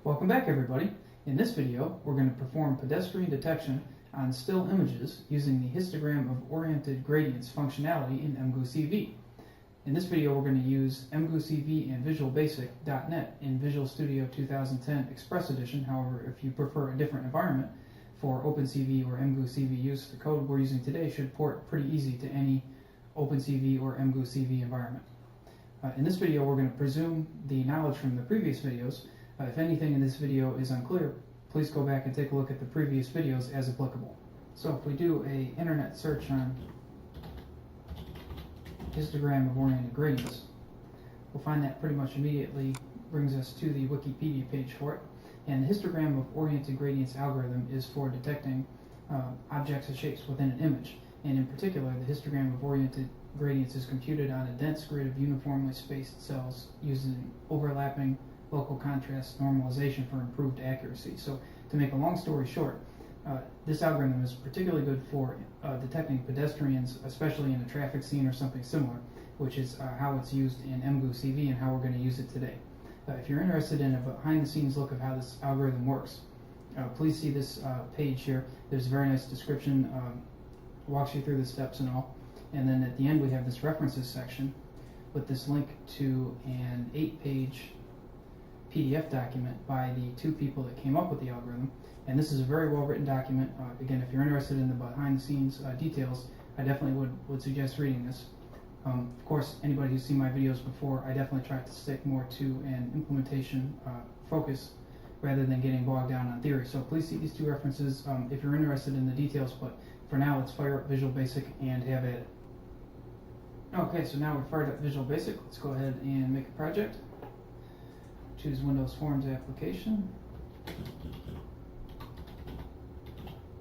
Welcome back, everybody. In this video, we're going to perform pedestrian detection on still images using the histogram of oriented gradients functionality in MGooCV. In this video, we're going to use MGooCV and VisualBasic.net in Visual Studio 2010 Express Edition. However, if you prefer a different environment for OpenCV or MGooCV use, the code we're using today should port pretty easy to any OpenCV or MGooCV environment. In this video, we're going to presume the knowledge from the previous videos. If anything in this video is unclear, please go back and take a look at the previous videos as applicable. So if we do a internet search on histogram of oriented gradients, we'll find that pretty much immediately brings us to the Wikipedia page for it. And the histogram of oriented gradients algorithm is for detecting objects and shapes within an image. And in particular, the histogram of oriented gradients is computed on a dense grid of uniformly spaced cells using overlapping local contrast normalization for improved accuracy. So to make a long story short, this algorithm is particularly good for detecting pedestrians, especially in a traffic scene or something similar, which is how it's used in MGooCV and how we're going to use it today. If you're interested in a behind-the-scenes look of how this algorithm works, please see this page here. There's a very nice description, walks you through the steps and all. And then at the end we have this references section with this link to an 8-page PDF document by the two people that came up with the algorithm. And this is a very well written document. Again, if you're interested in the behind the scenes details, I definitely would suggest reading this. Of course, anybody who's seen my videos before, I definitely try to stick more to an implementation focus rather than getting bogged down on theory. So please see these two references if you're interested in the details, but for now let's fire up Visual Basic and have at it. Okay, so now we're fired up Visual Basic. Let's go ahead and make a project. Choose Windows Forms application,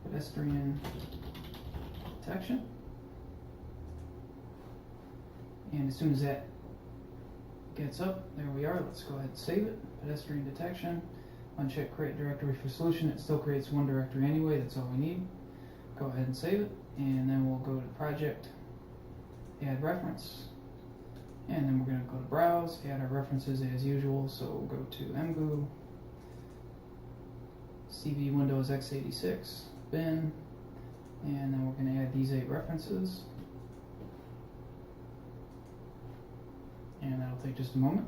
pedestrian detection, and as soon as that gets up, there we are. Let's go ahead and save it. Pedestrian detection, uncheck create directory for solution. It still creates one directory anyway, that's all we need. Go ahead and save it, and then we'll go to project, add reference. And then we're going to go to Browse, add our references as usual. So we'll go to MGoo, CV Windows x86, bin, and then we're going to add these 8 references. And that'll take just a moment.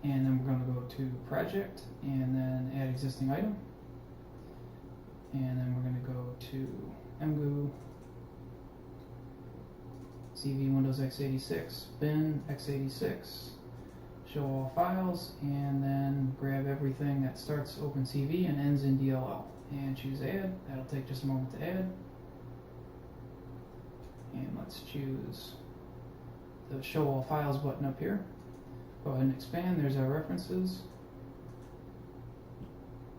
And then we're going to go to Project, and then add existing item. And then we're going to go to MGoo, CV Windows x86, bin x86, show all files, and then grab everything that starts OpenCV and ends in DLL. And choose add. That'll take just a moment to add. And let's choose the show all files button up here. Go ahead and expand. There's our references.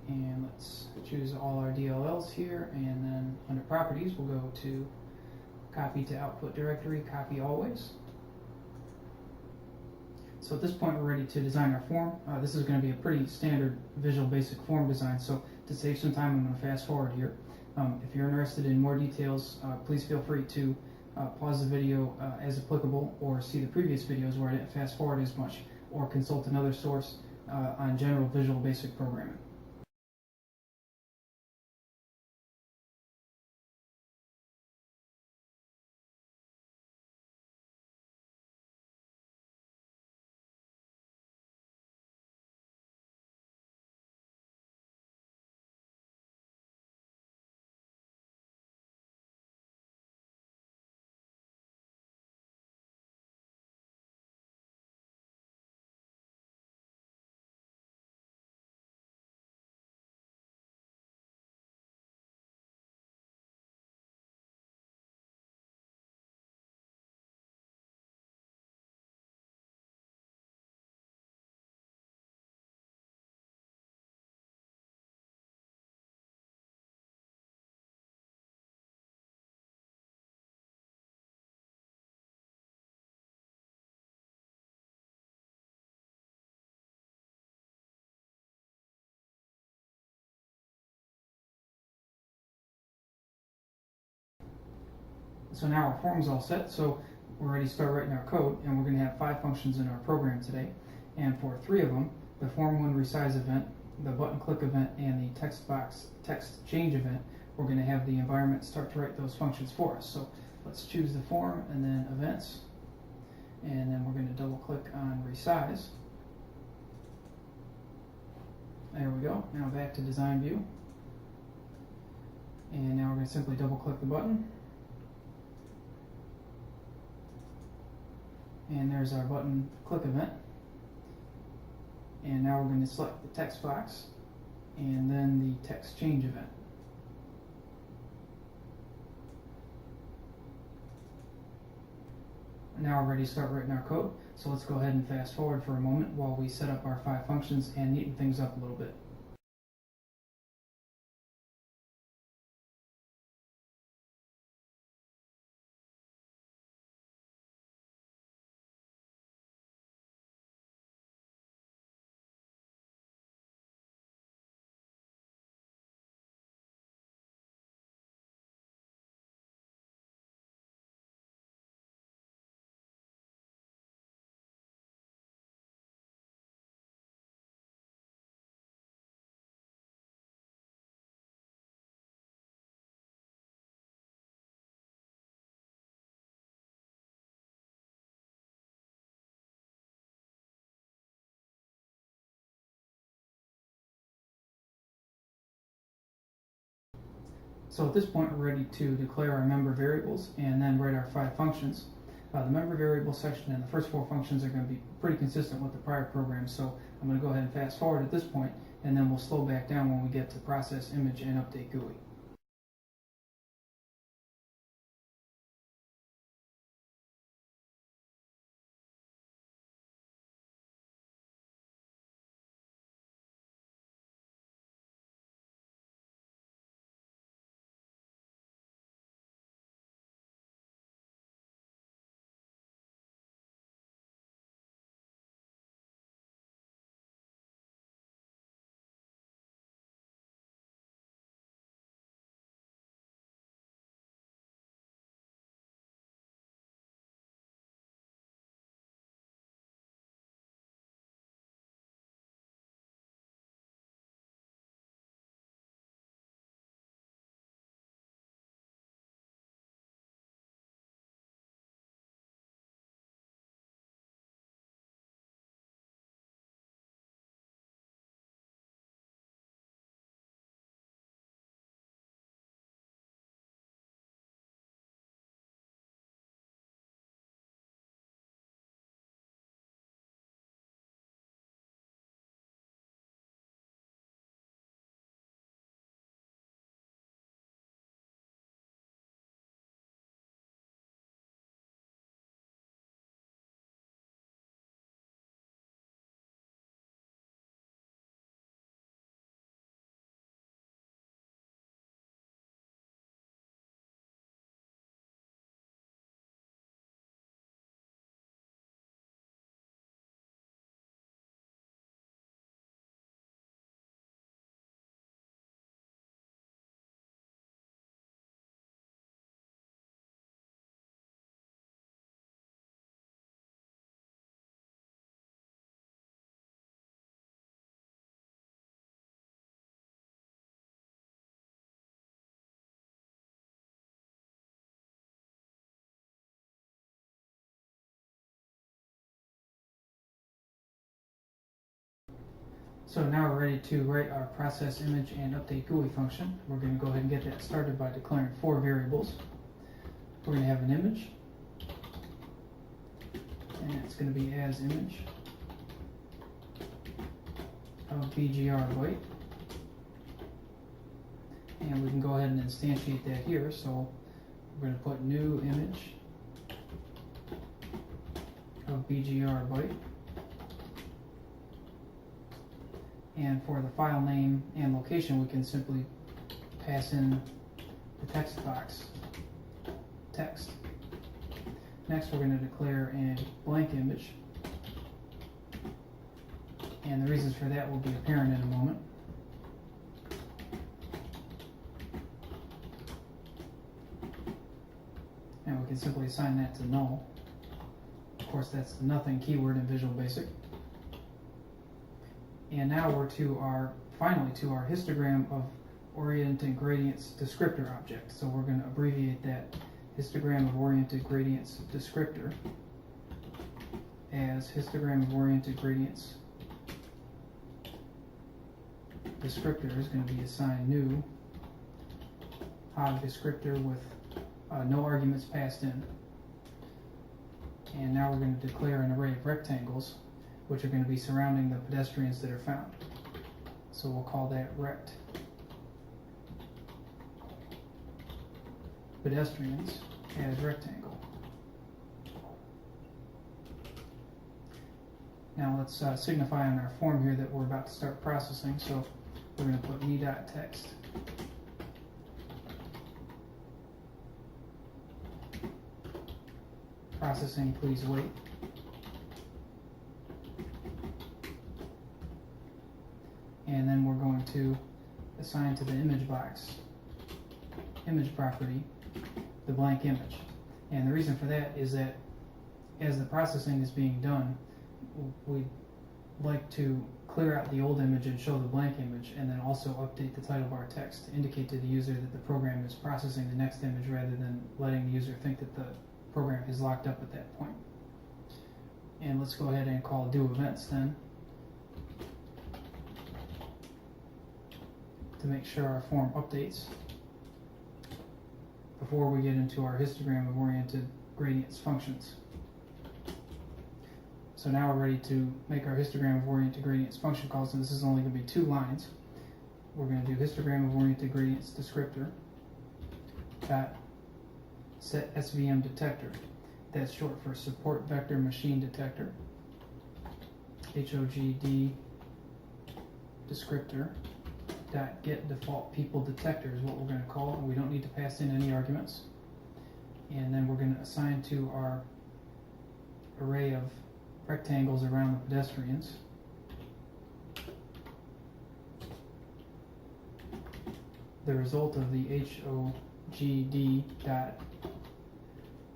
And let's choose all our DLLs here, and then under properties we'll go to copy to output directory, copy always. So at this point we're ready to design our form. This is going to be a pretty standard Visual Basic form design, so to save some time I'm going to fast forward here. If you're interested in more details, please feel free to pause the video as applicable, or see the previous videos where I didn't fast forward as much, or consult another source on general Visual Basic programming. So now our form is all set, so we're ready to start writing our code, and we're going to have 5 functions in our program today. And for 3 of them, the form one resize event, the button click event, and the text box text change event, we're going to have the environment start to write those functions for us. So let's choose the form and then events, and then we're going to double click on resize. There we go. Now back to design view, and now we're going to simply double click the button, and there's our button click event. And now we're going to select the text box and then the text change event. Now we're ready to start writing our code. So let's go ahead and fast forward for a moment while we set up our 5 functions and neaten things up a little bit. So at this point, we're ready to declare our member variables and then write our 5 functions. The member variable section and the first 4 functions are going to be pretty consistent with the prior program, so I'm going to go ahead and fast forward at this point, and then we'll slow back down when we get to process image and update GUI. So now we're ready to write our process image and update GUI function. We're going to go ahead and get that started by declaring 4 variables. We're going to have an image, and it's going to be as image of BGR byte. And we can go ahead and instantiate that here. So we're going to put new image of BGR byte. And for the file name and location, we can simply pass in the text box text. Next, we're going to declare a blank image, and the reasons for that will be apparent in a moment. And we can simply assign that to null. Of course, that's the nothing keyword in Visual Basic. And now we're finally to our histogram of oriented gradients descriptor object. So we're going to abbreviate that histogram of oriented gradients descriptor as histogram of oriented gradients descriptor is going to be assigned new hog descriptor with no arguments passed in. And now we're going to declare an array of rectangles which are going to be surrounding the pedestrians that are found. So we'll call that rect pedestrians as rectangle. Now let's signify on our form here that we're about to start processing, so we're going to put me.text. Processing, please wait. And then we're going to assign to the image box, image property, the blank image. And the reason for that is that as the processing is being done, we'd like to clear out the old image and show the blank image, and then also update the title bar text to indicate to the user that the program is processing the next image rather than letting the user think that the program is locked up at that point. And let's go ahead and call do events then to make sure our form updates before we get into our histogram of oriented gradients functions. So now we're ready to make our histogram of oriented gradients function calls, and this is only going to be 2 lines. We're going to do histogram of oriented gradients descriptor dot set SVM detector. That's short for support vector machine detector. HOGD descriptor dot get default people detector is what we're going to call it. We don't need to pass in any arguments. And then we're going to assign to our array of rectangles around the pedestrians the result of the HOGD dot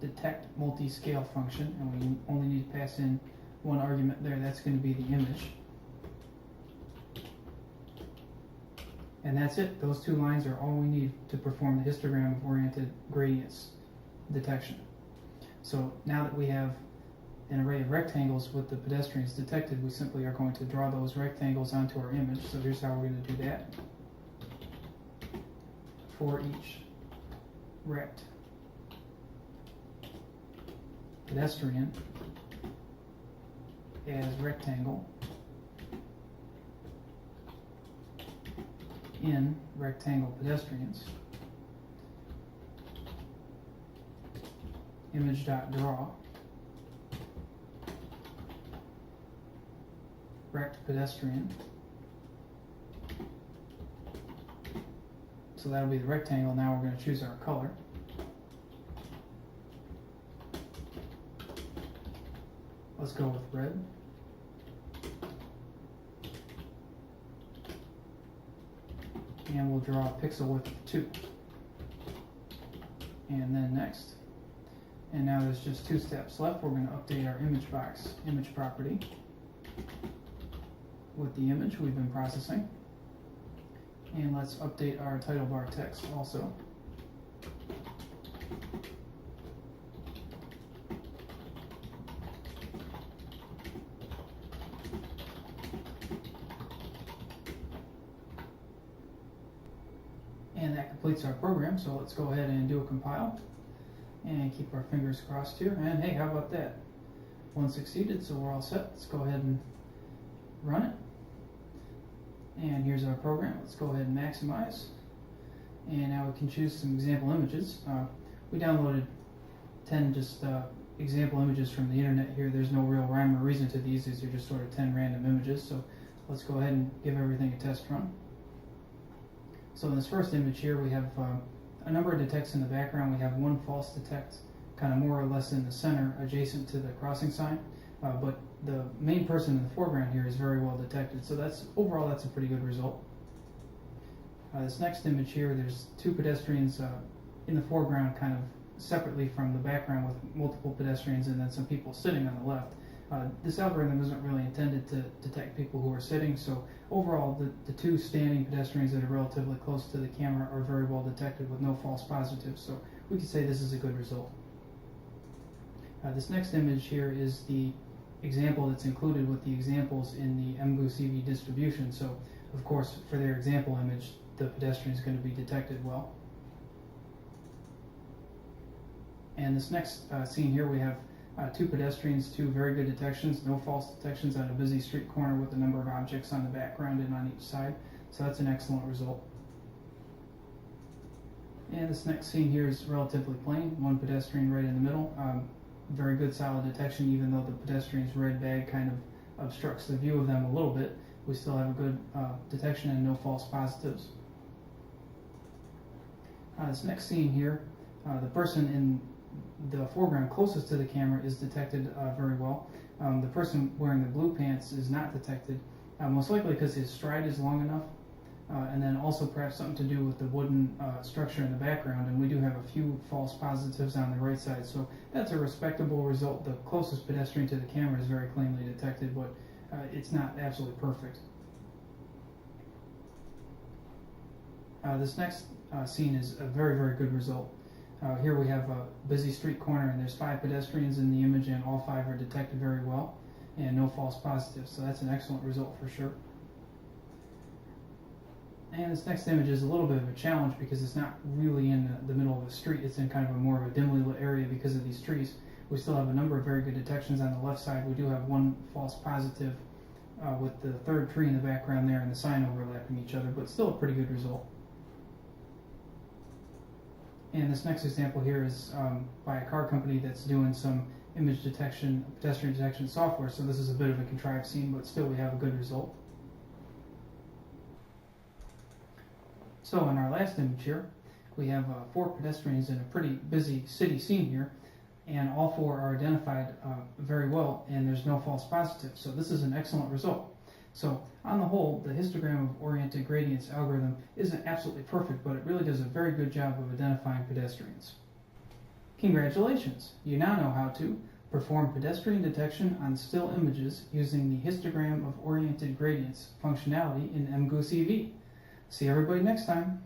detect multi-scale function, and we only need to pass in 1 argument there. That's going to be the image. And that's it. Those 2 lines are all we need to perform the histogram of oriented gradients detection. So now that we have an array of rectangles with the pedestrians detected, we simply are going to draw those rectangles onto our image. So here's how we're going to do that. For each rect pedestrian as rectangle in rectangle pedestrians, image.draw rect pedestrian. So that'll be the rectangle. Now we're going to choose our color. Let's go with red. And we'll draw a pixel width of 2. And then next. And now there's just 2 steps left. We're going to update our image box, image property, with the image we've been processing. And let's update our title bar text also. And that completes our program, so let's go ahead and do a compile and keep our fingers crossed here. And hey, how about that? 1 succeeded, so we're all set. Let's go ahead and run it. And here's our program. Let's go ahead and maximize. And now we can choose some example images. We downloaded 10 just example images from the internet here. There's no real rhyme or reason to these. These are just sort of 10 random images. So let's go ahead and give everything a test run. So in this first image here, we have a number of detects in the background. We have 1 false detect kind of more or less in the center adjacent to the crossing sign. But the main person in the foreground here is very well detected. So overall that's a pretty good result. This next image here, there's 2 pedestrians in the foreground kind of separately from the background with multiple pedestrians and then some people sitting on the left. This algorithm isn't really intended to detect people who are sitting, so overall the two standing pedestrians that are relatively close to the camera are very well detected with no false positives, so we could say this is a good result. This next image here is the example that's included with the examples in the OpenCV distribution, so of course for their example image the pedestrian is going to be detected well. And this next scene here we have two pedestrians, two very good detections, no false detections on a busy street corner with a number of objects on the background and on each side, so that's an excellent result. And this next scene here is relatively plain, one pedestrian right in the middle. Very good solid detection, even though the pedestrian's red bag kind of obstructs the view of them a little bit. We still have a good detection and no false positives. This next scene here, the person in the foreground closest to the camera is detected very well. The person wearing the blue pants is not detected, most likely because his stride is long enough, and then also perhaps something to do with the wooden structure in the background, and we do have a few false positives on the right side, so that's a respectable result. The closest pedestrian to the camera is very cleanly detected, but it's not absolutely perfect. This next scene is a very, very good result. Here we have a busy street corner, and there's 5 pedestrians in the image, and all 5 are detected very well, and no false positives, so that's an excellent result for sure. And this next image is a little bit of a challenge because it's not really in the middle of a street, it's in kind of a more of a dimly lit area because of these trees. We still have a number of very good detections on the left side. We do have one false positive with the third tree in the background there and the sign overlapping each other, but still a pretty good result. And this next example here is by a car company that's doing some image detection, pedestrian detection software, so this is a bit of a contrived scene, but still we have a good result. So in our last image here, we have 4 pedestrians in a pretty busy city scene here, and all 4 are identified very well, and there's no false positives, so this is an excellent result. So on the whole, the histogram of oriented gradients algorithm isn't absolutely perfect, but it really does a very good job of identifying pedestrians. Congratulations! You now know how to perform pedestrian detection on still images using the histogram of oriented gradients functionality in OpenCV. See everybody next time.